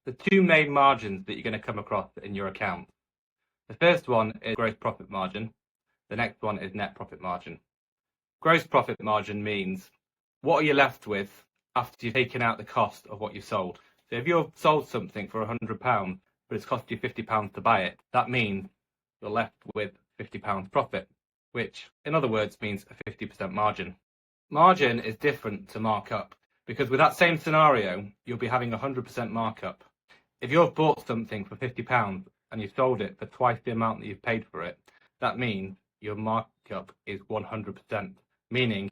the two main margins that you're going to come across in your account. The first one is gross profit margin. The next one is net profit margin. Gross profit margin means what are you left with after you've taken out the cost of what you sold. So if you've sold something for £100, but it's cost you £50 to buy it, that means you're left with £50 profit, which in other words means a 50% margin. Margin is different to markup because with that same scenario, you'll be having 100% markup. If you've bought something for £50 and you've sold it for twice the amount that you've paid for it, that means your markup is 100%, meaning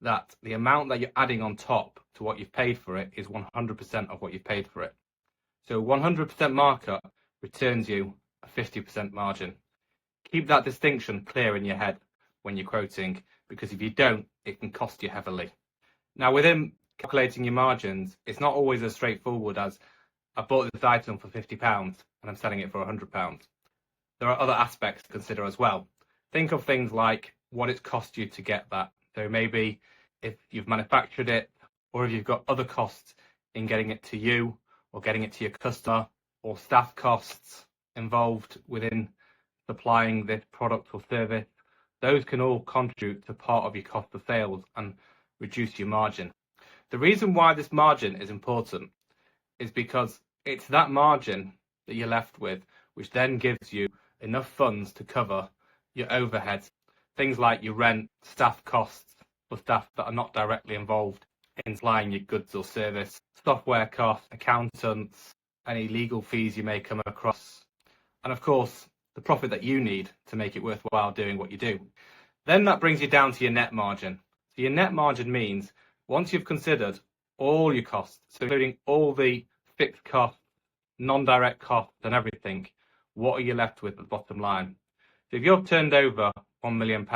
that the amount that you're adding on top to what you've paid for it is 100% of what you've paid for it. So 100% markup returns you a 50% margin. Keep that distinction clear in your head when you're quoting, because if you don't, it can cost you heavily. Now, within calculating your margins, it's not always as straightforward as I bought this item for £50 and I'm selling it for £100. There are other aspects to consider as well. Think of things like what it's cost you to get that. So maybe if you've manufactured it, or if you've got other costs in getting it to you or getting it to your customer, or staff costs involved within supplying this product or service, those can all contribute to part of your cost of sales and reduce your margin. The reason why this margin is important is because it's that margin that you're left with, which then gives you enough funds to cover your overheads, things like your rent, staff costs for staff that are not directly involved in supplying your goods or service, software costs, accountants, any legal fees you may come across, and of course, the profit that you need to make it worthwhile doing what you do. Then that brings you down to your net margin. So your net margin means once you've considered all your costs, so including all the fixed costs, non-direct costs and everything, what are you left with at the bottom line? So if you've turned over £1 million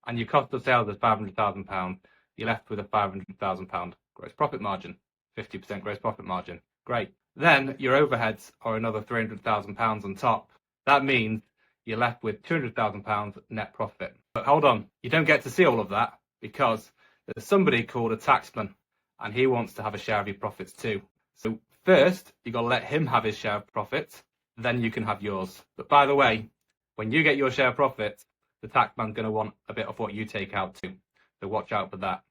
and your cost of sales is £500,000, you're left with a £500,000 gross profit margin, 50% gross profit margin. Great. Then your overheads are another £300,000 on top. That means you're left with £200,000 net profit. But hold on, you don't get to see all of that because there's somebody called a taxman and he wants to have a share of your profits too. So first, you've got to let him have his share of profits, then you can have yours. But by the way, when you get your share of profits, the taxman's going to want a bit of what you take out too. So watch out for that.